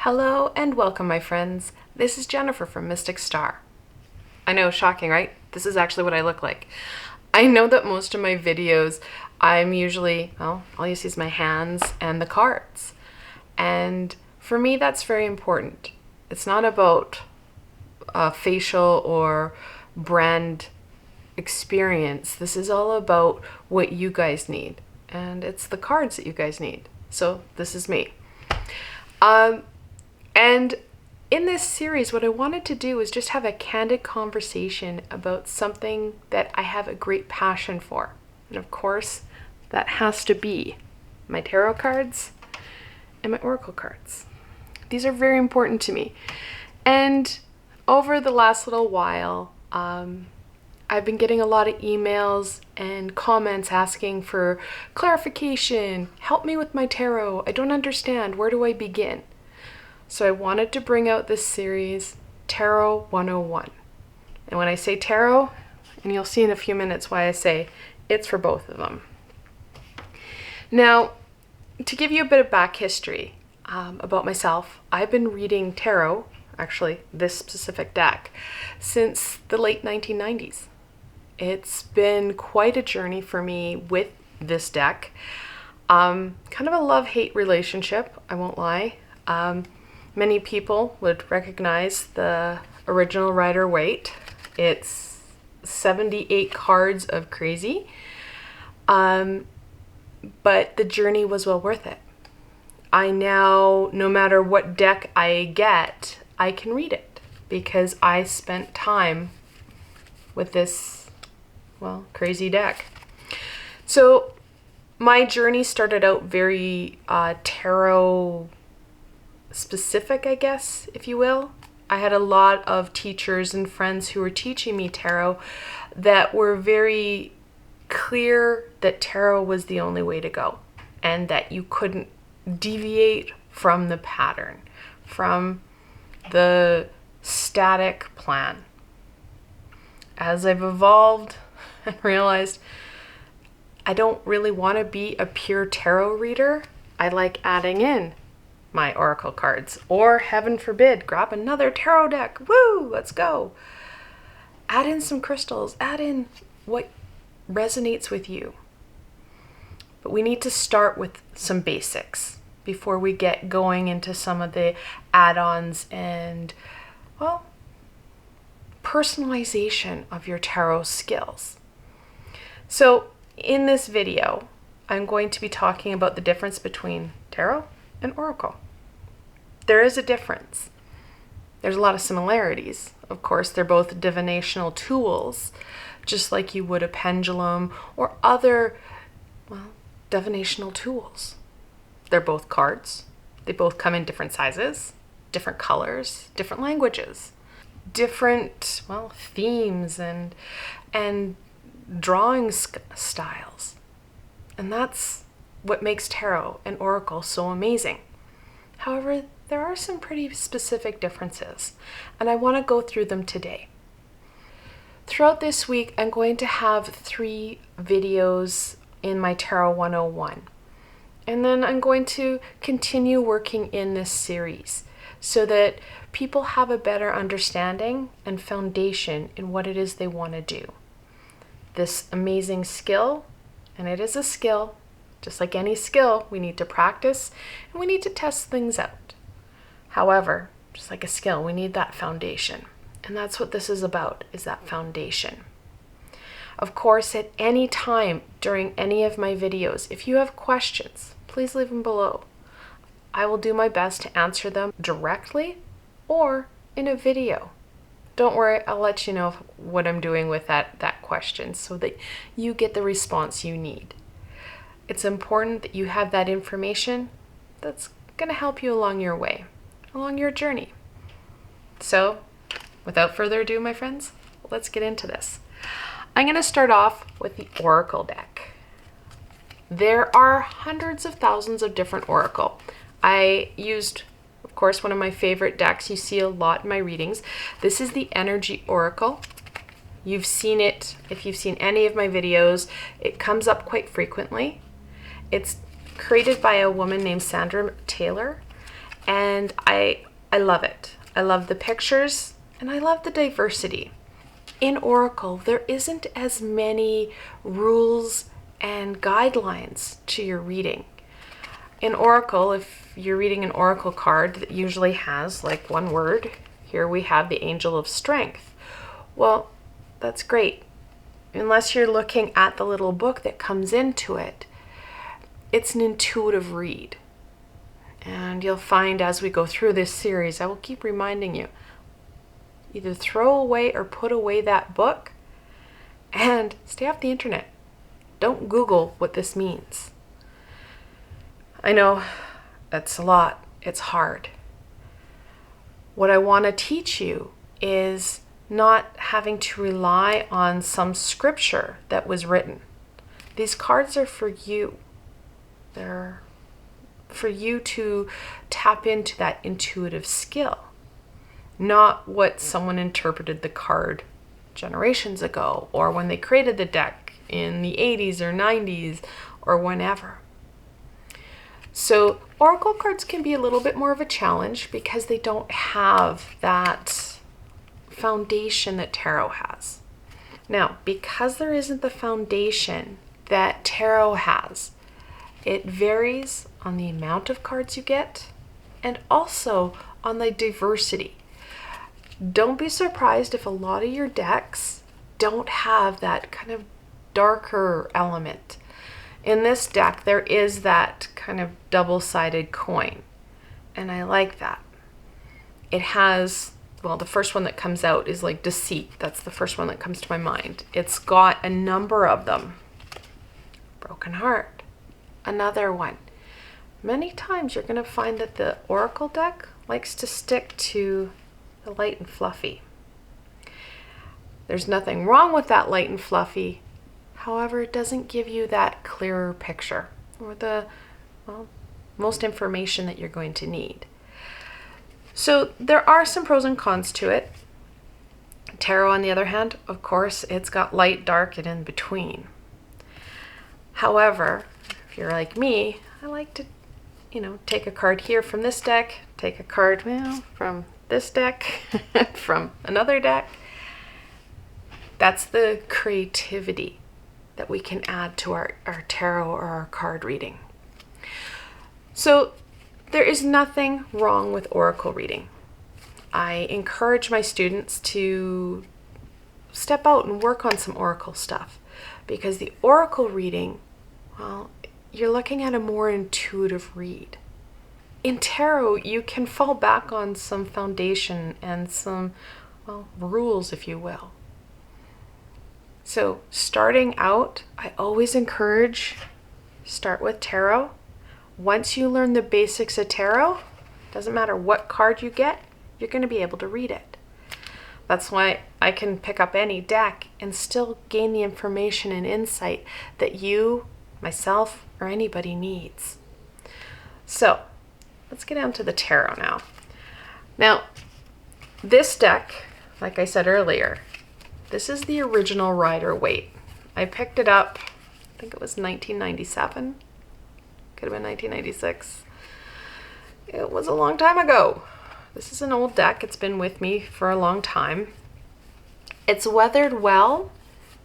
Hello and welcome, my friends. This is Jennifer from Mystic Star. I know, shocking, right? This is actually what I look like. I know that most of my videos, I'm usually, well, all you see is my hands and the cards. And for me, that's very important. It's not about facial or brand experience. This is all about what you guys need. And it's the cards that you guys need. So this is me. And in this series, what I wanted to do is just have a candid conversation about something that I have a great passion for. And of course, that has to be my tarot cards and my oracle cards. These are very important to me. And over the last little while, I've been getting a lot of emails and comments asking for clarification. Help me with my tarot. I don't understand. Where do I begin? So I wanted to bring out this series, Tarot 101. And when I say tarot, and you'll see in a few minutes why I say it's for both of them. Now, to give you a bit of back history about myself, I've been reading tarot, actually this specific deck, since the late 1990s. It's been quite a journey for me with this deck. Kind of a love-hate relationship, I won't lie. Many people would recognize the original Rider-Waite. It's 78 cards of crazy, but the journey was well worth it. I now, no matter what deck I get, I can read it because I spent time with this, well, crazy deck. So my journey started out very tarot specific, I guess, if you will. I had a lot of teachers and friends who were teaching me tarot that were very clear that tarot was the only way to go and that you couldn't deviate from the pattern, from the static plan. As I've evolved and realized I don't really want to be a pure tarot reader, I like adding in my oracle cards, or heaven forbid, grab another tarot deck. Woo, let's go. Add in some crystals, add in what resonates with you. But we need to start with some basics before we get going into some of the add-ons and, well, personalization of your tarot skills. So in this video, I'm going to be talking about the difference between tarot and oracle. There is a difference. There's a lot of similarities. Of course, they're both divinational tools, just like you would a pendulum or other, well, divinational tools. They're both cards. They both come in different sizes, different colors, different languages, different, well, themes and drawing styles. And that's what makes tarot and oracle so amazing. However, there are some pretty specific differences, and I want to go through them today. Throughout this week, I'm going to have 3 videos in my Tarot 101. And then I'm going to continue working in this series so that people have a better understanding and foundation in what it is they want to do. This amazing skill, and it is a skill, just like any skill, we need to practice and we need to test things out. However, just like a skill, we need that foundation. And that's what this is about, is that foundation. Of course, at any time during any of my videos, if you have questions, please leave them below. I will do my best to answer them directly or in a video. Don't worry, I'll let you know what I'm doing with that question so that you get the response you need. It's important that you have that information that's going to help you along your way, along your journey. So, without further ado, my friends, let's get into this. I'm going to start off with the oracle deck. There are hundreds of thousands of different oracle. I used, of course, one of my favorite decks you see a lot in my readings. This is the Energy Oracle. You've seen it, if you've seen any of my videos, it comes up quite frequently. It's created by a woman named Sandra Taylor, And I love it. I love the pictures and I love the diversity. In Oracle, there isn't as many rules and guidelines to your reading. In Oracle, if you're reading an Oracle card that usually has like one word, here we have the Angel of Strength. Well, that's great. Unless you're looking at the little book that comes into it, it's an intuitive read. And you'll find as we go through this series, I will keep reminding you, either throw away or put away that book and stay off the internet. Don't Google what this means. I know that's a lot. It's hard. What I want to teach you is not having to rely on some scripture that was written. These cards are for you. They're for you to tap into that intuitive skill, not what someone interpreted the card generations ago or when they created the deck in the 80s or 90s or whenever. So Oracle cards can be a little bit more of a challenge because they don't have that foundation that tarot has. Now, because there isn't the foundation that tarot has, it varies on the amount of cards you get and also on the diversity. Don't be surprised if a lot of your decks don't have that kind of darker element. In this deck, there is that kind of double-sided coin, and I like that. It has, well, the first one that comes out is like deceit. That's the first one that comes to my mind. It's got a number of them. Broken heart, another one. Many times you're going to find that the Oracle deck likes to stick to the light and fluffy. There's nothing wrong with that light and fluffy. However, it doesn't give you that clearer picture or the, well, most information that you're going to need. So there are some pros and cons to it. Tarot, on the other hand, of course, it's got light, dark, and in between. However, if you're like me, I like to, take a card here from this deck, take a card, from this deck, from another deck. That's the creativity that we can add to our tarot or our card reading. So there is nothing wrong with Oracle reading. I encourage my students to step out and work on some Oracle stuff because the Oracle reading, well, you're looking at a more intuitive read. In tarot, you can fall back on some foundation and some, rules, if you will. So starting out, I always encourage, start with tarot. Once you learn the basics of tarot, doesn't matter what card you get, you're going to be able to read it. That's why I can pick up any deck and still gain the information and insight that you, myself, or anybody needs. So let's get down to the tarot now. Now, this deck, like I said earlier, this is the original Rider-Waite. I picked it up, I think it was 1997. Could have been 1996. It was a long time ago. This is an old deck. It's been with me for a long time. It's weathered well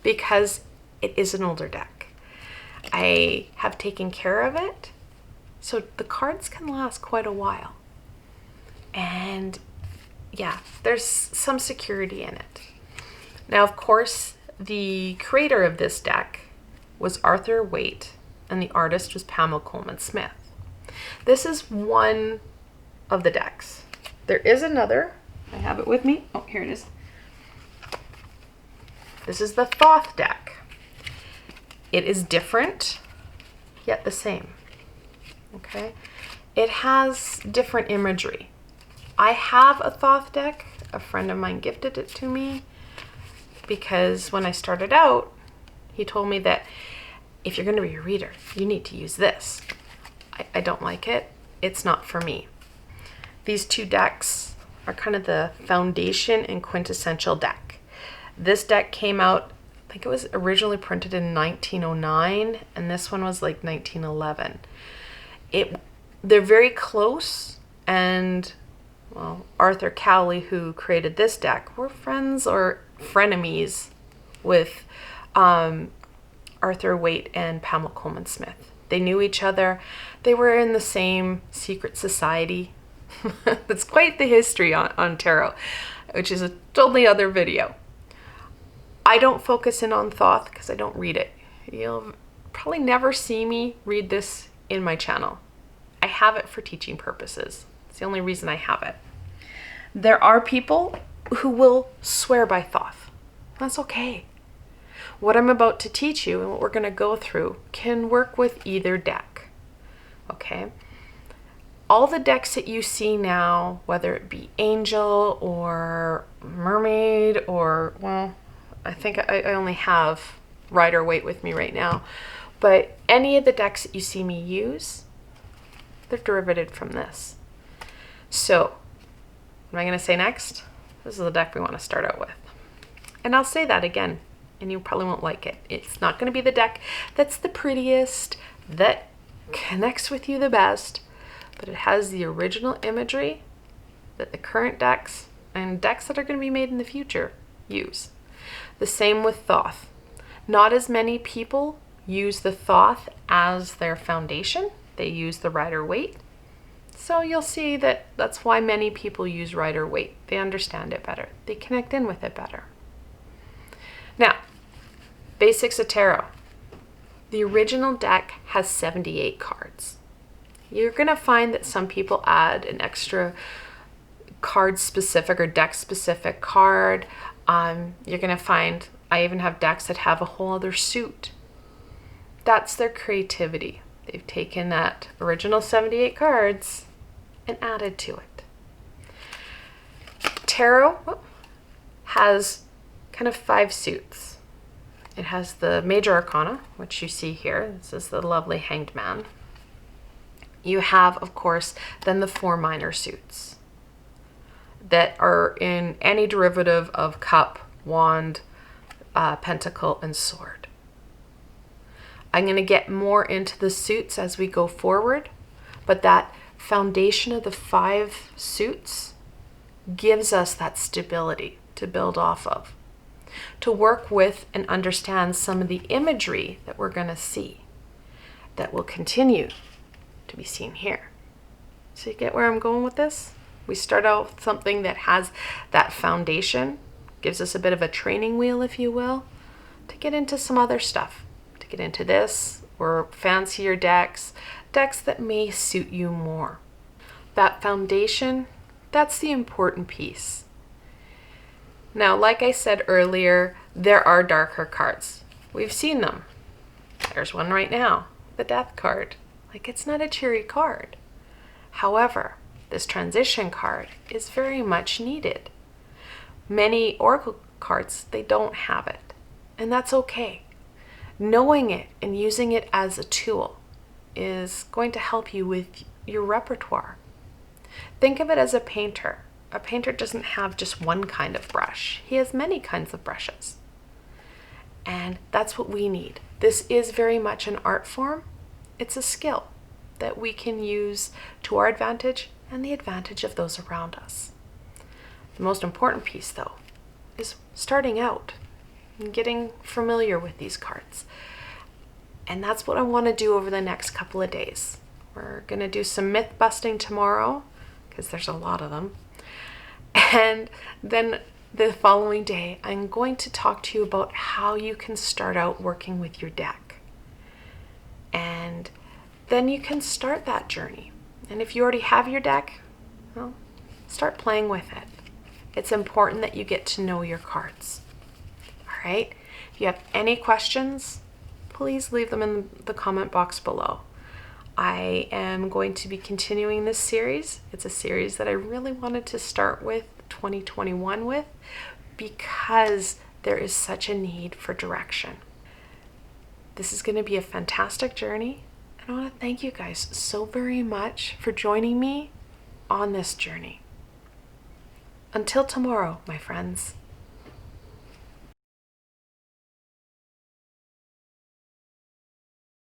because it is an older deck. I have taken care of it, so the cards can last quite a while. And yeah, there's some security in it. Now, of course, the creator of this deck was Arthur Waite, and the artist was Pamela Coleman Smith. This is one of the decks. There is another. I have it with me. Oh, here it is. This is the Thoth Deck. It is different, yet the same. Okay? It has different imagery. I have a Thoth deck. A friend of mine gifted it to me because when I started out, he told me that if you're going to be a reader, you need to use this. I don't like it. It's not for me. These two decks are kind of the foundation and quintessential deck. This deck came out, I think it was originally printed in 1909, and this one was like 1911. They're very close and well, Arthur Cowley, who created this deck, were friends or frenemies with Arthur Waite and Pamela Coleman Smith. They knew each other. They were in the same secret society. That's quite the history on tarot, which is a totally other video. I don't focus in on Thoth because I don't read it. You'll probably never see me read this in my channel. I have it for teaching purposes. It's the only reason I have it. There are people who will swear by Thoth. That's okay. What I'm about to teach you and what we're going to go through can work with either deck. Okay? All the decks that you see now, whether it be Angel or Mermaid or, well, I think I only have Rider Waite with me right now, but any of the decks that you see me use, they're derivative from this. So, what am I going to say next? This is the deck we want to start out with. And I'll say that again, and you probably won't like it. It's not going to be the deck that's the prettiest, that connects with you the best, but it has the original imagery that the current decks and decks that are going to be made in the future use. The same with Thoth. Not as many people use the Thoth as their foundation. They use the Rider Waite. So you'll see that that's why many people use Rider Waite. They understand it better. They connect in with it better. Now, basics of tarot. The original deck has 78 cards. You're going to find that some people add an extra card specific or deck specific card. You're going to find I even have decks that have a whole other suit. That's their creativity. They've taken that original 78 cards and added to it. Tarot has kind of 5 suits. It has the major arcana, which you see here. This is the lovely Hanged Man. You have, of course, then the 4 minor suits that are in any derivative of cup, wand, pentacle, and sword. I'm going to get more into the suits as we go forward, but that foundation of the 5 suits gives us that stability to build off of, to work with and understand some of the imagery that we're going to see that will continue to be seen here. So you get where I'm going with this? We start out with something that has that foundation, gives us a bit of a training wheel, if you will, to get into some other stuff, to get into this or fancier decks that may suit you more. That foundation, that's the important piece. Now, like I said earlier, there are darker cards. We've seen them. There's one right now, the Death card. Like, it's not a cheery card. However, this transition card is very much needed. Many oracle cards, they don't have it, and that's okay. Knowing it and using it as a tool is going to help you with your repertoire. Think of it as a painter. A painter doesn't have just one kind of brush. He has many kinds of brushes. And that's what we need. This is very much an art form. It's a skill that we can use to our advantage and the advantage of those around us. The most important piece, though, is starting out and getting familiar with these cards. And that's what I want to do over the next couple of days. We're going to do some myth busting tomorrow, because there's a lot of them. And then the following day, I'm going to talk to you about how you can start out working with your deck. And then you can start that journey. And if you already have your deck, well, start playing with it. It's important that you get to know your cards. All right? If you have any questions, please leave them in the comment box below. I am going to be continuing this series. It's a series that I really wanted to start with 2021 with, because there is such a need for direction. This is going to be a fantastic journey, and I want to thank you guys so very much for joining me on this journey. Until tomorrow, my friends.